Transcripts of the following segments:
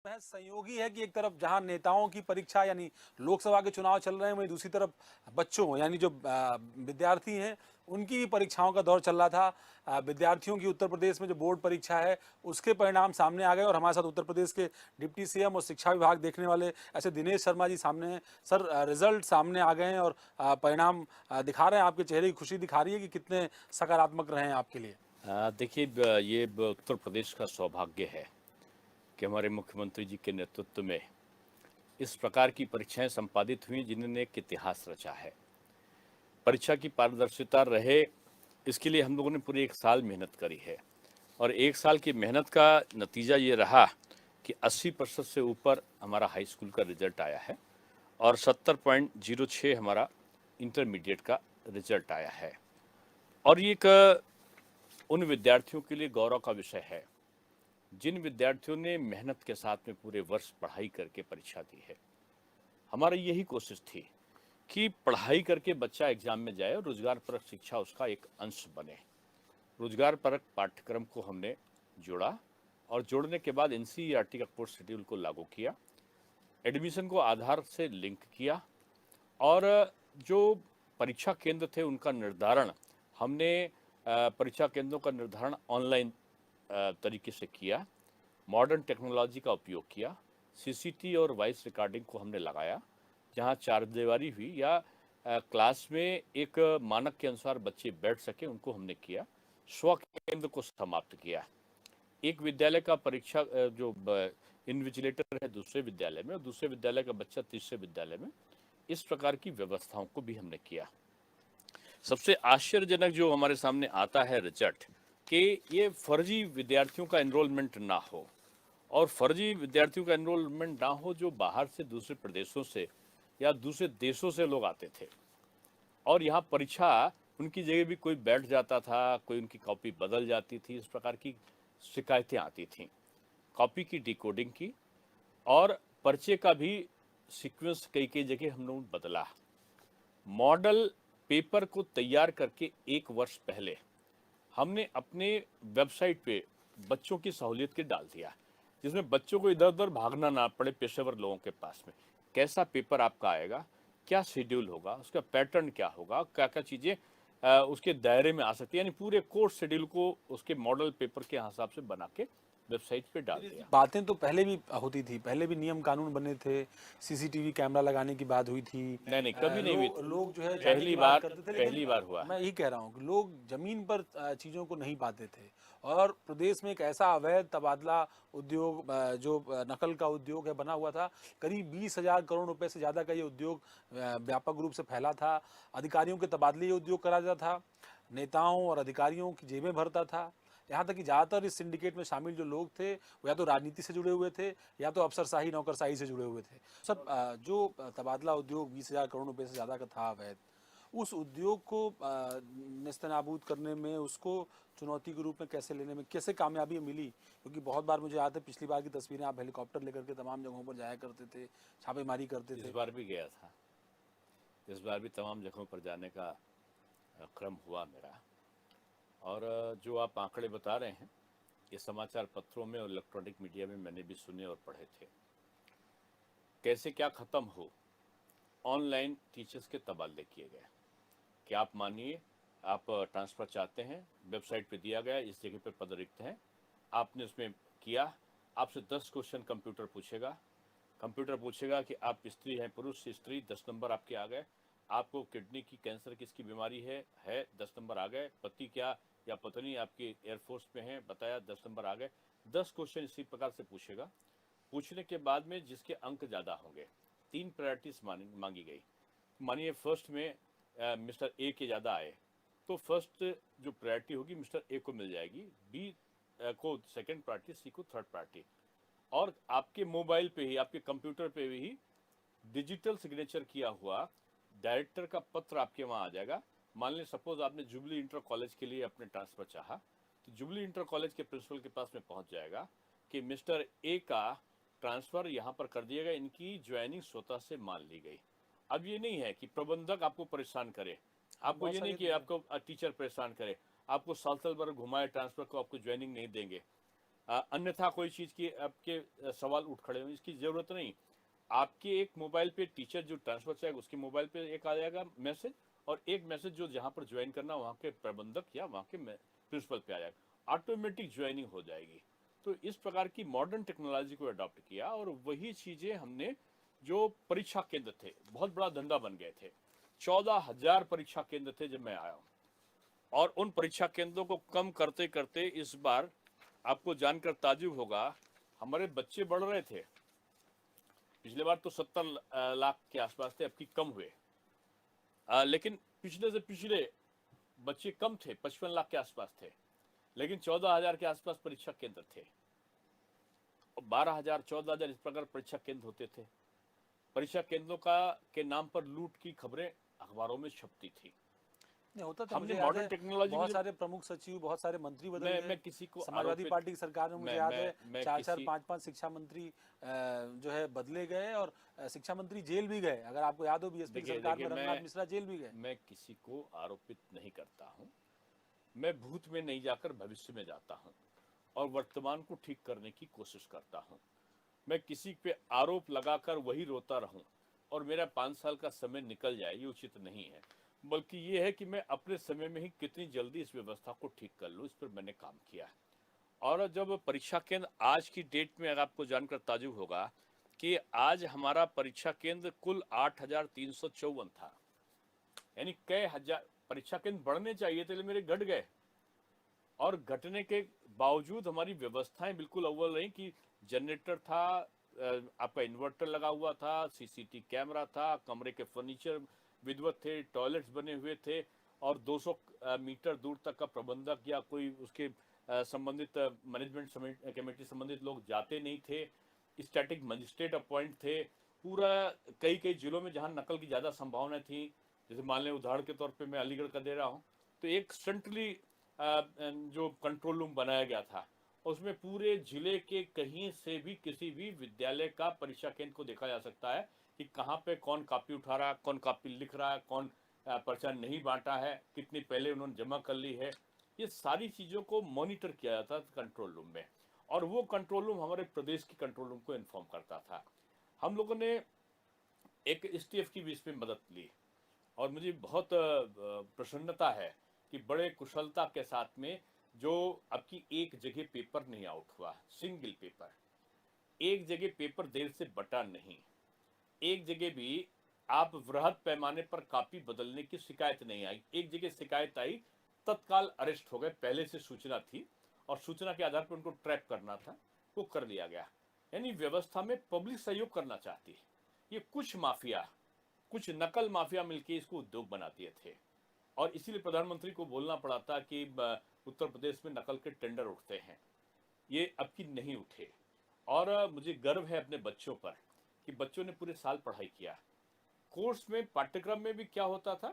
महज संयोगी है कि एक तरफ जहां नेताओं की परीक्षा यानी लोकसभा के चुनाव चल रहे हैं, वहीं दूसरी तरफ बच्चों यानी जो विद्यार्थी हैं उनकी भी परीक्षाओं का दौर चल रहा था। विद्यार्थियों की उत्तर प्रदेश में जो बोर्ड परीक्षा है उसके परिणाम सामने आ गए और हमारे साथ उत्तर प्रदेश के डिप्टी सीएम और शिक्षा विभाग देखने वाले ऐसे दिनेश शर्मा जी सामने हैं। सर, रिजल्ट सामने आ गए हैं और परिणाम दिखा रहे हैं, आपके चेहरे की खुशी दिखा रही है कि कितने सकारात्मक रहे हैं आपके लिए। देखिए, ये उत्तर प्रदेश का सौभाग्य है कि हमारे मुख्यमंत्री जी के नेतृत्व में इस प्रकार की परीक्षाएं संपादित हुई जिन्होंने एक इतिहास रचा है। परीक्षा की पारदर्शिता रहे, इसके लिए हम लोगों ने पूरी एक साल मेहनत करी है और एक साल की मेहनत का नतीजा ये रहा कि 80% से ऊपर हमारा हाई स्कूल का रिजल्ट आया है और 70.06 हमारा इंटरमीडिएट का रिजल्ट आया है। और ये एक उन विद्यार्थियों के लिए गौरव का विषय है जिन विद्यार्थियों ने मेहनत के साथ में पूरे वर्ष पढ़ाई करके परीक्षा दी है। हमारी यही कोशिश थी कि पढ़ाई करके बच्चा एग्जाम में जाए और रोजगारपरक शिक्षा उसका एक अंश बने। रोजगारपरक पाठ्यक्रम को हमने जोड़ा और जोड़ने के बाद एनसीईआरटी का कोर्स शेड्यूल को लागू किया, एडमिशन को आधार से लिंक किया और जो परीक्षा केंद्र थे उनका निर्धारण हमने परीक्षा केंद्रों का निर्धारण ऑनलाइन तरीके से किया। मॉडर्न टेक्नोलॉजी का उपयोग किया, सीसीटी और वॉइस रिकॉर्डिंग को हमने लगाया। जहां चारदीवारी हुई या क्लास में एक मानक के अनुसार बच्चे बैठ सके उनको हमने किया। स्व केंद्र को समाप्त किया। एक विद्यालय का परीक्षा जो इन्विजिलेटर है दूसरे विद्यालय में और दूसरे विद्यालय का बच्चा तीसरे विद्यालय में, इस प्रकार की व्यवस्थाओं को भी हमने किया। सबसे आश्चर्यजनक जो हमारे सामने आता है रिजल्ट कि ये फर्जी विद्यार्थियों का एनरोलमेंट ना हो और फर्जी विद्यार्थियों का एनरोलमेंट ना हो जो बाहर से दूसरे प्रदेशों से या दूसरे देशों से लोग आते थे और यहाँ परीक्षा उनकी जगह भी कोई बैठ जाता था, कोई उनकी कॉपी बदल जाती थी। इस प्रकार की शिकायतें आती थीं। कॉपी की डिकोडिंग की और पर्चे का भी सीक्वेंस कई कई जगह हम लोगों ने बदला। मॉडल पेपर को तैयार करके एक वर्ष पहले हमने अपने वेबसाइट पे बच्चों की सहूलियत के डाल दिया, जिसमें बच्चों को इधर उधर भागना ना पड़े। पेशेवर लोगों के पास में कैसा पेपर आपका आएगा, क्या शेड्यूल होगा, उसका पैटर्न क्या होगा, क्या क्या चीज़ें उसके दायरे में आ सकती है, यानी पूरे कोर्स शेड्यूल को उसके मॉडल पेपर के हिसाब से बना के वेबसाइट पे डाल दिया। बातें तो पहले भी होती थी, पहले भी नियम कानून बने थे, सीसीटीवी कैमरा लगाने की बात हुई थी। नहीं, कभी नहीं हुई थी। लोग जो है जाने की पहली बात बार करते थे, लेकिन पहली बार हुआ मैं है। यही कह रहा हूँ कि लोग जमीन पर चीज़ों को नहीं पाते थे और प्रदेश में एक ऐसा अवैध तबादला उद्योग जो नकल का उद्योग है बना हुआ था। करीब 20,000 करोड़ रुपए से ज़्यादा का ये उद्योग व्यापक रूप से फैला था। अधिकारियों के तबादले ये उद्योग करा जाता था, नेताओं और अधिकारियों की जेबें भरता था। यहाँ तक कि ज़्यादातर इस सिंडिकेट में शामिल जो लोग थे वो या तो राजनीति से जुड़े हुए थे या तो अफसरशाही नौकरशाही से जुड़े हुए थे। सब जो तबादला उद्योग 20,000 करोड़ रुपए से ज़्यादा का था अवैध, उस उद्योग को नेस्तनाबूद करने में, उसको चुनौती के रूप में कैसे लेने में कैसे कामयाबी मिली? क्योंकि बहुत बार मुझे याद है पिछली बार की तस्वीरें, आप हेलीकॉप्टर लेकर के तमाम जगहों पर जाया करते थे, छापेमारी करते इस थे। बार भी गया था। इस बार भी तमाम जगहों पर जाने का क्रम हुआ मेरा। और जो आप आंकड़े बता रहे हैं ये समाचार पत्रों में और इलेक्ट्रॉनिक मीडिया में मैंने भी सुने और पढ़े थे। कैसे क्या ख़त्म हो, ऑनलाइन टीचर्स के तबादले किए गए। कि आप मानिए आप ट्रांसफ़र चाहते हैं, वेबसाइट पे दिया गया इस जगह पे पद रिक्त हैं, आपने उसमें किया, आपसे 10 क्वेश्चन कंप्यूटर पूछेगा। कंप्यूटर पूछेगा कि आप स्त्री हैं, पुरुष स्त्री, 10 नंबर आपके आ गए। आपको किडनी की कैंसर किसकी बीमारी है 10 नंबर आ गए। पति क्या या पत्नी आपकी एयरफोर्स में है, बताया, 10 नंबर आ गए। 10 क्वेश्चन इसी प्रकार से पूछेगा। पूछने के बाद में जिसके अंक ज़्यादा होंगे, 3 प्रायोरिटीज मांगी गई। मानिए फर्स्ट में मिस्टर ए के ज़्यादा आए तो फर्स्ट जो प्रायोरिटी होगी मिस्टर ए को मिल जाएगी, बी को सेकंड प्रायोरिटी, सी को थर्ड प्रायोरिटी। और आपके मोबाइल पे ही, आपके कंप्यूटर पे ही डिजिटल सिग्नेचर किया हुआ डायरेक्टर का पत्र आपके वहाँ आ जाएगा। मान लें सपोज आपने जुबली इंटर कॉलेज के लिए अपने ट्रांसफ़र चाहा तो जुबली इंटर कॉलेज के प्रिंसिपल के पास में पहुँच जाएगा कि मिस्टर ए का ट्रांसफ़र यहाँ पर कर दिया गया, इनकी ज्वाइनिंग स्वतः से मान ली गई। अब ये नहीं है कि प्रबंधक आपको परेशान करे, आपको ये नहीं कि आपको टीचर परेशान करे, आपको साल साल भर घुमाए ट्रांसफ़र को, आपको ज्वाइनिंग नहीं देंगे। अन्यथा कोई चीज़ की आपके सवाल उठ खड़े हों, इसकी ज़रूरत नहीं। आपके एक मोबाइल पे टीचर जो ट्रांसफर चाहेगा उसके मोबाइल पे एक आ जाएगा मैसेज, और एक मैसेज जो जहाँ पर ज्वाइन करना वहाँ के प्रबंधक या वहाँ के प्रिंसिपल पे आ जाएगा, ऑटोमेटिक ज्वाइनिंग हो जाएगी। तो इस प्रकार की मॉडर्न टेक्नोलॉजी को अडॉप्ट किया, और वही चीज़ें हमने जो परीक्षा केंद्र थे, बहुत बड़ा धंधा बन गए थे। 14,000 परीक्षा केंद्र थे जब मैं आया हूँ, और उन परीक्षा केंद्रों को कम करते करते इस बार आपको जानकर ताज्जुब होगा, हमारे बच्चे बढ़ रहे थे। पिछले बार तो 70 लाख के आसपास थे, अब की कम हुए। लेकिन पिछले से पिछले बच्चे कम थे, 55 लाख के आसपास थे, लेकिन 14,000 के आसपास परीक्षा केंद्र थे। 12,000 14,000 इस प्रकार परीक्षा केंद्र होते थे। परीक्षा केंद्रों का के नाम पर लूट की खबरें अखबारों में छपती थी। नहीं होता था, हमने मुझे याद मॉडर्न है टेक्नोलॉजी में बहुत जब सारे प्रमुख सचिव, बहुत सारे मंत्री बदल मैं गए। किसी को समाजवादी आरोपित पार्टी की सरकार में मुझे याद है मैं चार चार किसी पांच पांच शिक्षा मंत्री जो है बदले गए, और शिक्षा मंत्री जेल भी गए। अगर आपको याद हो, बीएसपी की देखिए सरकार देखिए में रंगनाथ मिश्रा जेल भी गए। मैं किसी को आरोपित नहीं करता हूँ। मैं भूत में नहीं जाकर भविष्य में जाता हूँ, और वर्तमान को ठीक करने की कोशिश करता हूँ। मैं किसी पे आरोप लगाकर वही रोता रहूं और मेरा 5 साल का समय निकल जाए, ये उचित नहीं है। बल्कि ये है कि मैं अपने समय में ही कितनी जल्दी इस व्यवस्था को ठीक कर लूं, इस पर मैंने काम किया है। और जब परीक्षा केंद्र आज की डेट में, अगर आपको जानकर ताज्जुब होगा कि आज हमारा परीक्षा केंद्र कुल 8,354 था, यानी कई हजार परीक्षा केंद्र बढ़ने चाहिए थे, मेरे घट गए। और घटने के बावजूद हमारी व्यवस्थाएं बिल्कुल अव्वल रही कि जनरेटर था, आपका इन्वर्टर लगा हुआ था, सीसीटीवी कैमरा था, कमरे के फर्नीचर विधिवत थे, टॉयलेट्स बने हुए थे, और 200 मीटर दूर तक का प्रबंधक या कोई उसके संबंधित मैनेजमेंट कमेटी संबंधित लोग जाते नहीं थे। स्टैटिक मजिस्ट्रेट अपॉइंट थे। पूरा कई कई जिलों में जहां नकल की ज़्यादा संभावना थी, जैसे मान लें उदाहरण के तौर पे मैं अलीगढ़ का दे रहा हूँ, तो एक सेंट्रली जो कंट्रोल रूम बनाया गया था, उसमें पूरे जिले के कहीं से भी किसी भी विद्यालय का परीक्षा केंद्र को देखा जा सकता है कि कहाँ पे कौन कॉपी उठा रहा है, कौन कॉपी लिख रहा है, कौन पर्चा नहीं बांटा है, कितनी पहले उन्होंने जमा कर ली है। ये सारी चीज़ों को मॉनिटर किया जाता था कंट्रोल रूम में, और वो कंट्रोल रूम हमारे प्रदेश की कंट्रोल रूम को इन्फॉर्म करता था। हम लोगों ने एक एसटीएफ की भी इसमें मदद ली, और मुझे बहुत प्रसन्नता है कि बड़े कुशलता के साथ में जो आपकी एक जगह पेपर नहीं आउट हुआ, सिंगल पेपर, एक जगह पेपर देर से बटा नहीं, एक जगह भी आप वृहद पैमाने पर कॉपी बदलने की शिकायत नहीं आई। एक जगह शिकायत आई, तत्काल अरेस्ट हो गए, पहले से सूचना थी और सूचना के आधार पर उनको ट्रैप करना था, वो कर लिया गया। यानी व्यवस्था में पब्लिक सहयोग करना चाहती है। ये कुछ माफिया, कुछ नकल माफिया मिलकर इसको उद्योग बनाते थे, और इसीलिए प्रधानमंत्री को बोलना पड़ा था कि उत्तर प्रदेश में नकल के टेंडर उठते हैं। ये अब की नहीं उठे, और मुझे गर्व है अपने बच्चों पर कि बच्चों ने पूरे साल पढ़ाई किया। कोर्स में, पाठ्यक्रम में भी क्या होता था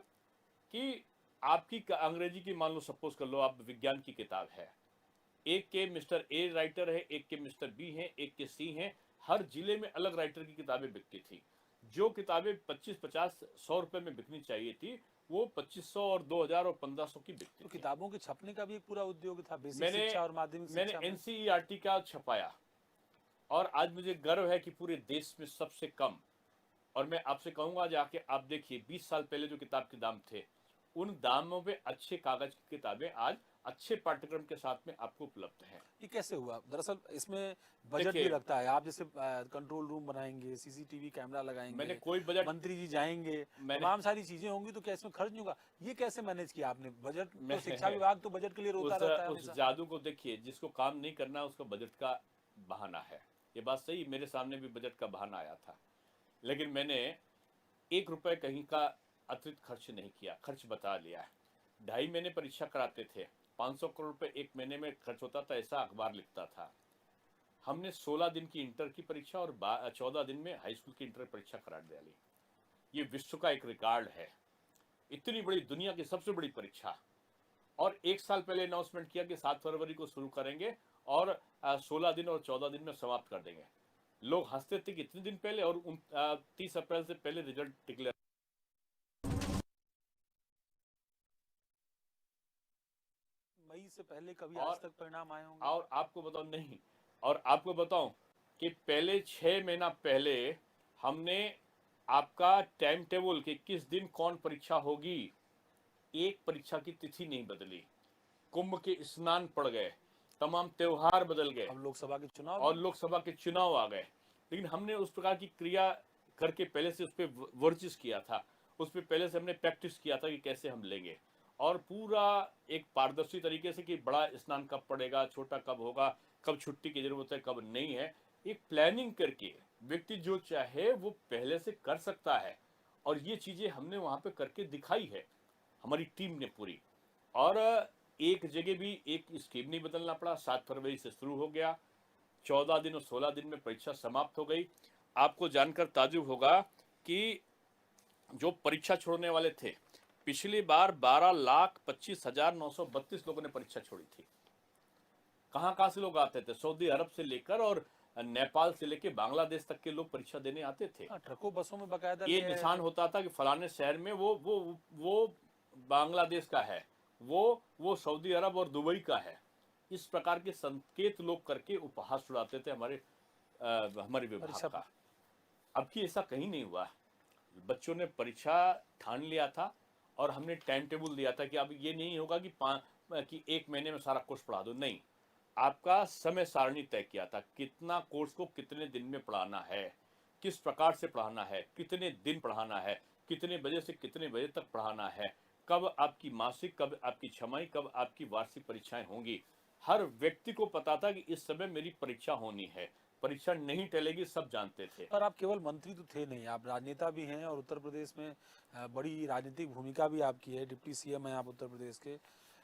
कि आपकी अंग्रेजी की, मान लो सपोज कर लो आप विज्ञान की किताब है, एक के मिस्टर ए राइटर है, एक के मिस्टर बी है, एक के सी है, हर जिले में अलग राइटर की किताबें बिकती थी। जो किताबें 25-50-100 रुपए में बिकनी चाहिए थी, वो 2500 और 2000 और 1500 की बिकती तो थी। किताबों के छपने का भी एक पूरा उद्योग था, बेसिक मैंने शिक्षा और माध्यमिक मैंने शिक्षा में। एनसीईआरटी का छपाया, और आज मुझे गर्व है कि पूरे देश में सबसे कम, और मैं आपसे कहूंगा जाके आप देखिए 20 साल पहले जो किताब के दाम थे, उन दामों पे अच्छे कागज की किताबें आज अच्छे पाठ्यक्रम के साथ में आपको उपलब्ध हैं। ये कैसे हुआ? दरअसल इसमें बजट भी देखिए, लगता है। आप जैसे कंट्रोल रूम बनाएंगे, सीसीटीवी कैमरा मैंने लगाएंगे, कोई बजट मंत्री जी जाएंगे, मैंने तमाम सारी चीजें होंगी, तो क्या इसमें खर्च नहीं होगा? ये कैसे मैनेज किया आपने? बजट तो, मैं शिक्षा विभाग तो बजट के लिए रोता रहता है उस हमेशा। जादू को देखिए, जिसको काम नहीं करना उसका बजट का बहाना है। ये बात सही, मेरे सामने भी बजट का बहाना आया था, लेकिन मैंने 1 रुपए कहीं का अतिरिक्त खर्च नहीं किया, खर्च बता लिया है। 2.5 महीने परीक्षा कराते थे, 500 करोड़ रुपए एक महीने में खर्च होता था, ऐसा अखबार लिखता था। हमने 16 दिन की इंटर की परीक्षा और 14 दिन में हाई स्कूल की इंटर परीक्षा करा डाली। ये विश्व का एक रिकॉर्ड है, इतनी बड़ी, दुनिया की सबसे बड़ी परीक्षा। और 1 साल पहले अनाउंसमेंट किया कि 7 फरवरी को शुरू करेंगे, और 16 दिन और 14 दिन में समाप्त कर देंगे। लोग हंसते थे कि इतने दिन पहले, और 30 अप्रैल से पहले रिजल्ट डिक्लेयर। मई इससे पहले कभी और आज तक परिणाम आए होंगे? और आपको बताऊं नहीं, और आपको बताऊं कि पहले 6 महीना पहले हमने आपका टाइम टेबल कि किस दिन कौन परीक्षा होगी, एक परीक्षा की तिथि नहीं बदली। कुंभ के स्नान पड़ गए, तमाम त्योहार बदल गए, अब लोकसभा के चुनाव और भी। लोकसभा के चुनाव आ गए, लेकिन हमने उस प्रकार की क्रिया करके पहले से उस पर वर्जिश किया था, उस पर पहले से हमने प्रैक्टिस किया था कि कैसे हम लेंगे, और पूरा एक पारदर्शी तरीके से कि बड़ा स्नान कब पड़ेगा, छोटा कब होगा, कब छुट्टी की जरूरत है, कब नहीं है, एक प्लानिंग करके व्यक्ति जो चाहे वो पहले से कर सकता है। और ये चीजें हमने वहां पे करके दिखाई है, हमारी टीम ने पूरी। और एक जगह भी एक स्कीम नहीं बदलना पड़ा, 7 फरवरी से शुरू हो गया, 14 दिन और 16 दिन में परीक्षा समाप्त हो गई। आपको जानकर ताजुब होगा कि जो परीक्षा छोड़ने वाले थे, पिछली बार 12,25,932 लोगों ने परीक्षा छोड़ी थी। कहां से लोग आते थे? सऊदी अरब से लेकर और नेपाल से लेकर बांग्लादेश तक के लोग परीक्षा देने आते थे। हाँ, ट्रकों बसों में बकायदा ये ले आए निशान थे। होता था कि फलाने शहर में वो बांग्लादेश का है, वो सऊदी अरब और दुबई का है। इस प्रकार के संकेत लोग करके उपहास उड़ाते थे हमारे विभाग परीक्षा का। अब की ऐसा कहीं नहीं हुआ। बच्चों ने परीक्षा ठान लिया था और हमने टाइम टेबल दिया था कि अब ये नहीं होगा कि 1 महीने में सारा कोर्स पढ़ा दो, नहीं। आपका समय सारणी तय किया था, कितना कोर्स को कितने दिन में पढ़ाना है, किस प्रकार से पढ़ाना है, कितने दिन पढ़ाना है, कितने बजे से कितने बजे तक पढ़ाना है, कब आपकी मासिक, कब आपकी छमाही, कब आपकी वार्षिक परीक्षाएं होंगी। हर व्यक्ति को पता था कि इस समय मेरी परीक्षा होनी है, परीक्षा नहीं टलेगी, सब जानते थे। और आप केवल मंत्री तो थे नहीं, आप राजनेता भी हैं और उत्तर प्रदेश में बड़ी राजनीतिक भूमिका भी आपकी है। डिप्टी सीएम हैं आप उत्तर प्रदेश के।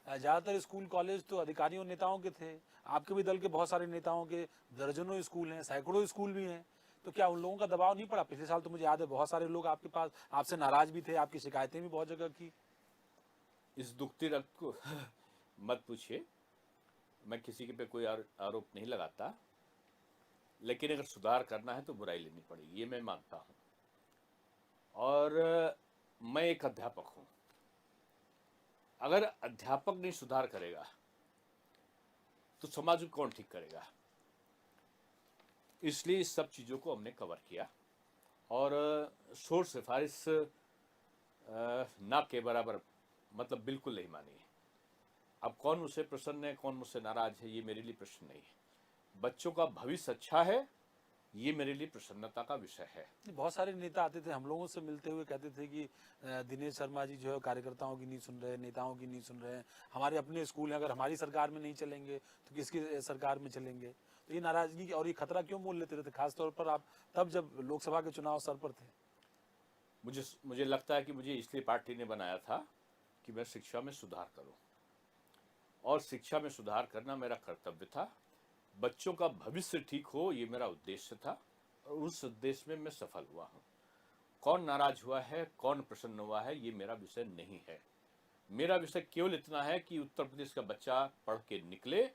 ज़्यादातर स्कूल कॉलेज तो अधिकारियों नेताओं के थे। आपके भी दल के बहुत सारे नेताओं के दर्जनों स्कूल हैं, सैकड़ों स्कूल भी हैं। तो क्या उन लोगों का दबाव नहीं पड़ा? पिछले साल तो मुझे याद है बहुत सारे लोग आपके पास आपसे नाराज भी थे, आपकी शिकायतें भी बहुत जगह की। इस दुखती रक्त को मत पूछिए, मैं किसी के पे कोई आरोप नहीं लगाता, लेकिन अगर सुधार करना है तो बुराई लेनी पड़ेगी, ये मैं मानता हूँ। और मैं एक अध्यापक हूँ, अगर अध्यापक नहीं सुधार करेगा तो समाज को कौन ठीक करेगा? इसलिए इस सब चीज़ों को हमने कवर किया और शोर सिफारिश ना के बराबर, मतलब बिल्कुल नहीं मानी। अब कौन मुझसे प्रसन्न है, कौन मुझसे नाराज है, ये मेरे लिए प्रश्न नहीं है। बच्चों का भविष्य अच्छा है, ये मेरे लिए प्रसन्नता का विषय है। बहुत सारे नेता आते थे हम लोगों से मिलते हुए, कहते थे कि दिनेश शर्मा जी जो है कार्यकर्ताओं की नहीं सुन रहे, नेताओं की नहीं सुन रहे हैं। हमारे अपने स्कूल हैं, अगर हमारी सरकार में नहीं चलेंगे तो किसकी सरकार में चलेंगे? तो ये नाराजगी और ये खतरा क्यों मोल लेते रहते, खासतौर पर आप तब जब लोकसभा के चुनाव सर पर थे? मुझे लगता है कि मुझे इसलिए पार्टी ने बनाया था कि मैं शिक्षा में सुधार करूं, और शिक्षा में सुधार करना मेरा कर्तव्य था। बच्चों का भविष्य ठीक हो, ये मेरा उद्देश्य था, और उस उद्देश्य में मैं सफल हुआ हूँ। कौन नाराज हुआ है, कौन प्रसन्न हुआ है, ये मेरा विषय नहीं है। मेरा विषय केवल इतना है कि उत्तर प्रदेश का बच्चा पढ़ के निकले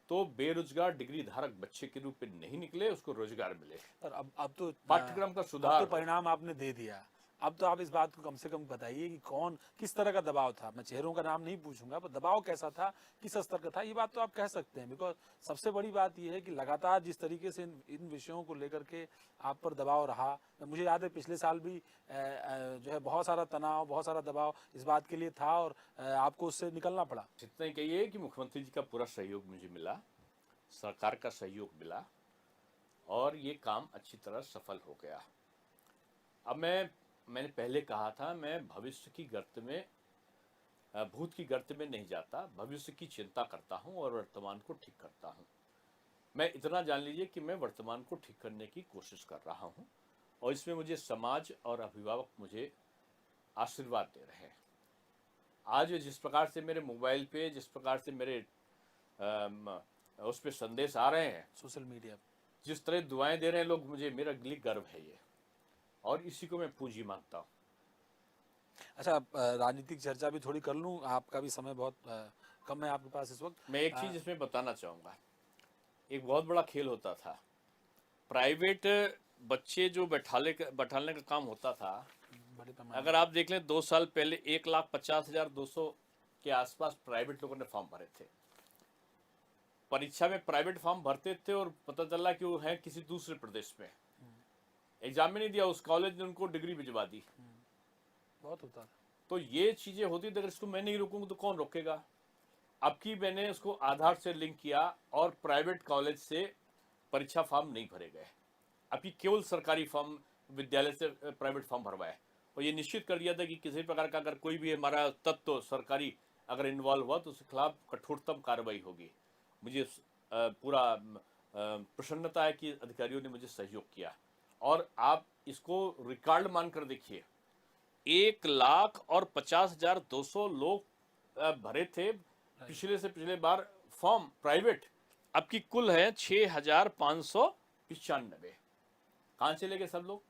तो बेरोजगार डिग्री धारक बच्चे के रूप में नहीं निकले, उसको रोजगार मिले। पर अब तो पाठ्यक्रम का अब सुधार तो हो। परिणाम आपने दे दिया। अब तो आप इस बात को कम से कम बताइए कि कौन किस तरह का दबाव था। मैं चेहरों का नाम नहीं पूछूंगा, पर दबाव कैसा था, किस स्तर का था, ये बात तो आप कह सकते हैं। बिकॉज सबसे बड़ी बात ये है कि लगातार जिस तरीके से इन विषयों को लेकर के आप पर दबाव रहा, मुझे याद है पिछले साल भी जो है बहुत सारा तनाव, बहुत सारा दबाव इस बात के लिए था और आपको उससे निकलना पड़ा। इतना ही कहिए कि मुख्यमंत्री जी का पूरा सहयोग मुझे मिला, सरकार का सहयोग मिला, और ये काम अच्छी तरह सफल हो गया। अब मैंने पहले कहा था, मैं भविष्य की गर्त में, भूत की गर्त में नहीं जाता, भविष्य की चिंता करता हूं और वर्तमान को ठीक करता हूं। मैं इतना जान लीजिए कि मैं वर्तमान को ठीक करने की कोशिश कर रहा हूं, और इसमें मुझे समाज और अभिभावक मुझे आशीर्वाद दे रहे हैं। आज जिस प्रकार से मेरे मोबाइल पे, जिस प्रकार से मेरे उस पर संदेश आ रहे हैं, सोशल मीडिया, जिस तरह दुआएं दे रहे हैं लोग, मुझे, मेरा लिए गर्व है ये, और इसी को मैं पूंजी मानता हूँ। अच्छा, राजनीतिक चर्चा भी थोड़ी कर लूं, आपका भी समय बहुत कम है आपके पास इस वक्त। मैं एक चीज इसमें बताना चाहूंगा, एक बहुत बड़ा खेल होता था, प्राइवेट बच्चे जो बैठालने का काम होता था। बड़े पैमाने अगर आप देख लें, 2 साल पहले 1,50,200 के आसपास प्राइवेट लोगों ने फॉर्म भरे थे। परीक्षा में प्राइवेट फॉर्म भरते थे और पता चला कि वो है किसी दूसरे प्रदेश में, एग्जाम में नहीं दिया, उस कॉलेज ने उनको डिग्री भिजवा दी। बहुत होता था। तो ये चीजें होती थी, अगर इसको मैं नहीं रोकूंगा तो कौन रोकेगा। अब की मैंने उसको आधार से लिंक किया और प्राइवेट कॉलेज से परीक्षा फॉर्म नहीं भरे गए, अभी केवल सरकारी फॉर्म विद्यालय से प्राइवेट फॉर्म भरवाए। और ये निश्चित कर दिया था कि किसी प्रकार का अगर कोई भी हमारा तत्व सरकारी अगर इन्वॉल्व हुआ तो उसके खिलाफ कठोरतम कार्रवाई होगी। मुझे पूरा प्रसन्नता है कि अधिकारियों ने मुझे सहयोग किया। और आप इसको रिकॉर्ड मानकर देखिए, 1,50,200 लोग भरे थे पिछले से पिछले बार फॉर्म प्राइवेट, अब की कुल है 6,595। कहाँ चले गए सब लोग?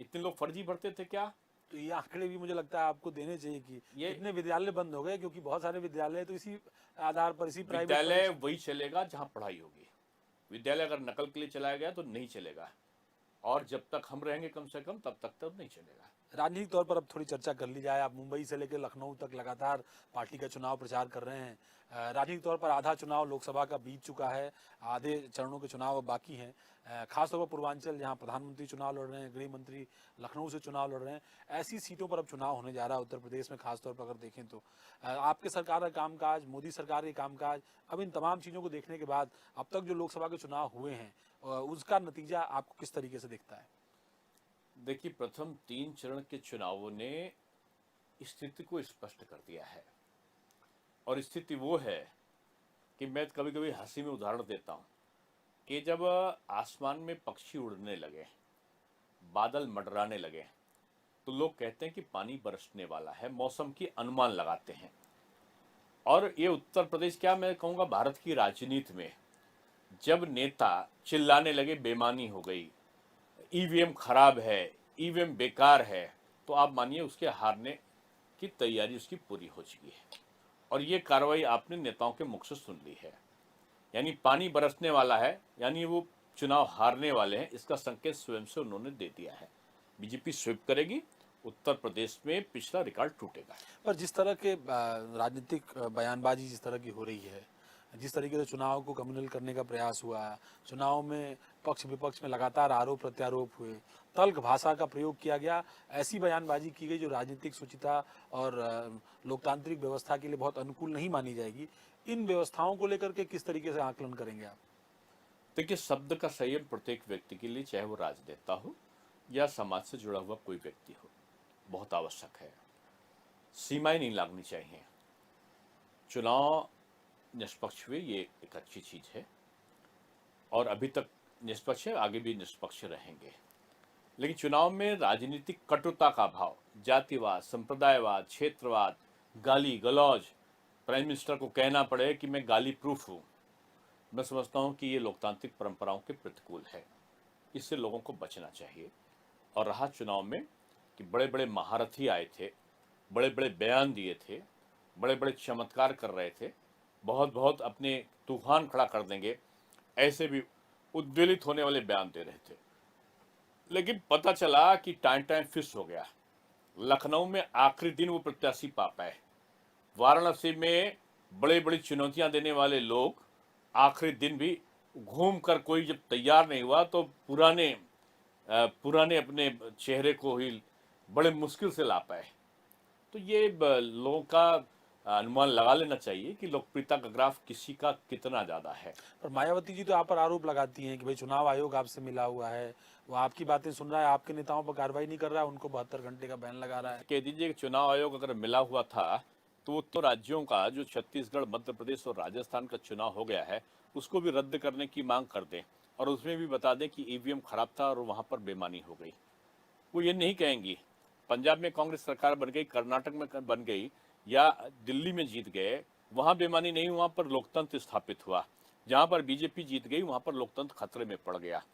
इतने लोग फर्जी भरते थे क्या? तो ये आंकड़े भी मुझे लगता है आपको देने चाहिए कि ये इतने विद्यालय बंद हो गए, क्योंकि बहुत सारे विद्यालय तो इसी आधार पर, इसी प्राइवेट विद्यालय वही चलेगा जहां पढ़ाई होगी। विद्यालय अगर नकल के लिए चलाया गया तो नहीं चलेगा, और जब तक हम रहेंगे कम से कम तब तक तो नहीं चलेगा। राजनीतिक तौर पर अब थोड़ी चर्चा कर ली जाए। आप मुंबई से लेकर लखनऊ तक लगातार पार्टी का चुनाव प्रचार कर रहे हैं। राजनीतिक तौर पर आधा चुनाव लोकसभा का बीत चुका है, आधे चरणों के चुनाव अब बाकी हैं। खासतौर पर पूर्वांचल, जहां प्रधानमंत्री चुनाव लड़ रहे हैं, गृह मंत्री लखनऊ से चुनाव लड़ रहे हैं, ऐसी सीटों पर अब चुनाव होने जा रहा है उत्तर प्रदेश में। खासतौर पर अगर देखें तो आपके सरकार का कामकाज, मोदी सरकार के कामकाज, अब इन तमाम चीज़ों को देखने के बाद अब तक जो लोकसभा के चुनाव हुए हैं उसका नतीजा आपको किस तरीके से दिखता है? देखिए, प्रथम 3 चरण के चुनावों ने स्थिति को स्पष्ट कर दिया है। और स्थिति वो है कि मैं कभी कभी हंसी में उदाहरण देता हूँ कि जब आसमान में पक्षी उड़ने लगे, बादल मंडराने लगे, तो लोग कहते हैं कि पानी बरसने वाला है, मौसम की अनुमान लगाते हैं। और ये उत्तर प्रदेश, क्या मैं कहूँगा भारत की राजनीति में, जब नेता चिल्लाने लगे बेईमानी हो गई, ईवीएम खराब है, ईवीएम बेकार है, तो आप मानिए उसके हारने की तैयारी उसकी पूरी हो चुकी है। और ये कार्रवाई आपने नेताओं के मुख से सुन ली है। यानी पानी बरसने वाला है, यानी वो चुनाव हारने वाले हैं, इसका संकेत स्वयं से उन्होंने दे दिया है। बीजेपी स्वीप करेगी, उत्तर प्रदेश में पिछला रिकॉर्ड टूटेगा। पर जिस तरह के राजनीतिक बयानबाजी जिस तरह की हो रही है, जिस तरीके से चुनाव को कम्युनल करने का प्रयास हुआ, चुनाव में पक्ष विपक्ष में लगातार आरोप प्रत्यारोप हुए, तल्ख भाषा का प्रयोग किया गया, ऐसी बयानबाजी की गई जो राजनीतिक शुचिता और लोकतांत्रिक व्यवस्था के लिए बहुत अनुकूल नहीं मानी जाएगी, इन व्यवस्थाओं को लेकर के किस तरीके से आकलन करेंगे आप? देखिए, शब्द का संयम प्रत्येक व्यक्ति के लिए, चाहे वो राजनेता हो या समाज से जुड़ा हुआ कोई व्यक्ति हो, बहुत आवश्यक है। सीमाएं नहीं लागनी चाहिए। चुनाव निष्पक्ष हुए, ये एक अच्छी चीज है, और अभी तक निष्पक्ष है, आगे भी निष्पक्ष रहेंगे। लेकिन चुनाव में राजनीतिक कटुता का भाव, जातिवाद, संप्रदायवाद, क्षेत्रवाद, गाली गलौज, प्राइम मिनिस्टर को कहना पड़े कि मैं गाली प्रूफ हूँ, मैं समझता हूँ कि ये लोकतांत्रिक परंपराओं के प्रतिकूल है। इससे लोगों को बचना चाहिए। और रहा चुनाव में कि बड़े बड़े महारथी आए थे, बड़े बड़े बयान दिए थे, बड़े बड़े चमत्कार कर रहे थे, बहुत बहुत अपने तूफान खड़ा कर देंगे, ऐसे भी उद्वेलित होने वाले बयान दे रहे थे। लेकिन पता चला कि टाइम टाइम फिश हो गया। लखनऊ में आखिरी दिन वो प्रत्याशी पा पाए। वाराणसी में बड़ी बड़ी चुनौतियां देने वाले लोग आखिरी दिन भी घूम कर कोई जब तैयार नहीं हुआ तो पुराने अपने चेहरे को ही बड़े मुश्किल से ला पाए। तो ये लोगों का अनुमान लगा लेना चाहिए कि लोकप्रियता का ग्राफ किसी का कितना ज्यादा है। पर मायावती जी तो आप पर आरोप लगाती हैं कि भाई चुनाव आयोग आपसे मिला हुआ है, वो आपकी बातें सुन रहा है, आपके नेताओं पर कार्रवाई नहीं कर रहा है, उनको 72 घंटे का बैन लगा रहा है। कह दीजिए कि चुनाव आयोग अगर मिला हुआ था तो राज्यों का जो छत्तीसगढ़, मध्य प्रदेश और राजस्थान का चुनाव हो गया है उसको भी रद्द करने की मांग कर दें, और उसमें भी बता दें कि ईवीएम खराब था और वहां पर बेईमानी हो गई। वो ये नहीं कहेंगी। पंजाब में कांग्रेस सरकार बन गई, कर्नाटक में बन गई, या दिल्ली में जीत गए, वहां बेईमानी नहीं, वहां पर लोकतंत्र स्थापित हुआ। जहां पर बीजेपी जीत गई वहां पर लोकतंत्र खतरे में पड़ गया।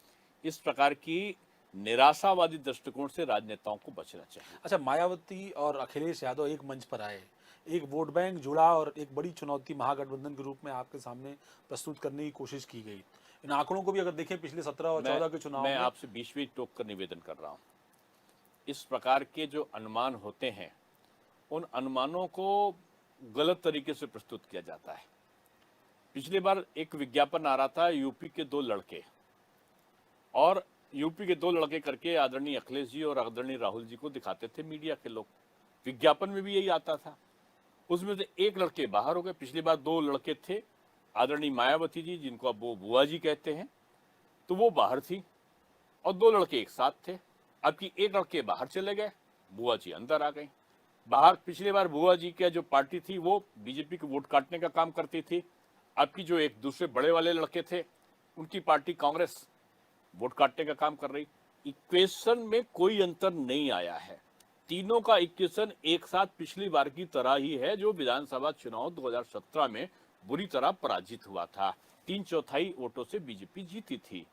इस प्रकार की निराशावादी दृष्टिकोण से राजनेताओं को बचना चाहिए। अच्छा, मायावती और अखिलेश यादव एक मंच पर आए, एक वोट बैंक जुड़ा और एक बड़ी चुनौती महागठबंधन के रूप में आपके सामने प्रस्तुत करने की कोशिश की गई। इन आंकड़ों को भी अगर देखें पिछले 17 और 14 के चुनाव मैं में, आपसे बीच टोक कर निवेदन कर रहा हूं। इस प्रकार के जो अनुमान होते हैं, उन अनुमानों को गलत तरीके से प्रस्तुत किया जाता है। पिछली बार एक विज्ञापन आ रहा था यूपी के दो लड़के, और यूपी के दो लड़के करके आदरणीय अखिलेश जी और आदरणीय राहुल जी को दिखाते थे मीडिया के लोग। विज्ञापन में भी यही आता था। उसमें से एक लड़के बाहर हो गए। पिछली बार दो लड़के थे, आदरणीय मायावती जी जिनको अब वो बुआ जी कहते हैं, तो वो बाहर थी और दो लड़के एक साथ थे। अब की एक लड़के बाहर चले गए, बुआ जी अंदर आ गई। बाहर पिछली बार बुआ जी की जो पार्टी थी वो बीजेपी के वोट काटने का काम करती थी। अब की जो एक दूसरे बड़े वाले लड़के थे उनकी पार्टी कांग्रेस वोट काटने का काम कर रही। इक्वेशन में कोई अंतर नहीं आया है। तीनों का इक्वेशन एक साथ पिछली बार की तरह ही है, जो विधानसभा चुनाव 2017 में बुरी तरह पराजित हुआ था। 3/4 वोटों से बीजेपी जीती थी।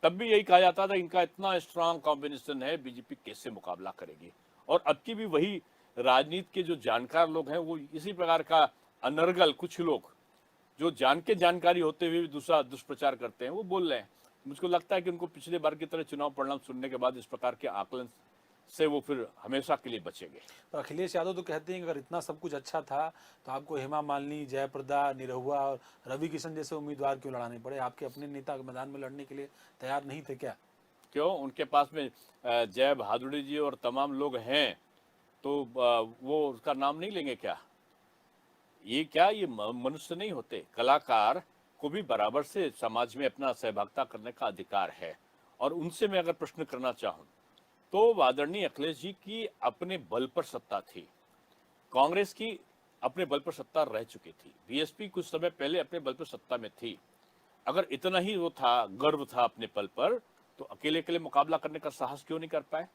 तब भी यही कहा जाता था इनका इतना स्ट्रांग कॉम्बिनेशन है, बीजेपी कैसे मुकाबला करेगी। और अब की भी वही राजनीति के जो जानकार लोग हैं वो इसी प्रकार का अनर्गल कुछ लोग जो जान के जानकारी होते हुए भी दूसरा दुष्प्रचार करते हैं वो बोल रहे हैं। मुझको लगता है कि उनको पिछले बार की तरह चुनाव परिणाम सुनने के बाद इस प्रकार के आकलन से वो फिर हमेशा के लिए बचेंगे। तो अखिलेश यादव तो कहते हैं कि अगर इतना सब कुछ अच्छा था तो आपको हेमा मालिनी, जयप्रदा, निरहुआ और रवि किशन जैसे उम्मीदवार क्यों लड़ाने पड़े? आपके अपने नेता मैदान में लड़ने के लिए तैयार नहीं थे क्या? क्यों? उनके पास में जय बहादुर जी और तमाम लोग हैं, तो वो उसका नाम नहीं लेंगे क्या? ये क्या, ये मनुष्य नहीं होते? कलाकार को भी बराबर से समाज में अपना सहभागिता करने का अधिकार है। और उनसे मैं अगर प्रश्न करना चाहूं तो आदरणीय अखिलेश जी की अपने बल पर सत्ता थी, कांग्रेस की अपने बल पर सत्ता रह चुकी थी, बीएसपी कुछ समय पहले अपने बल पर सत्ता में थी। अगर इतना ही वो था, गर्व था अपने बल पर, तो अकेले अकेले मुकाबला करने का साहस क्यों नहीं कर पाए?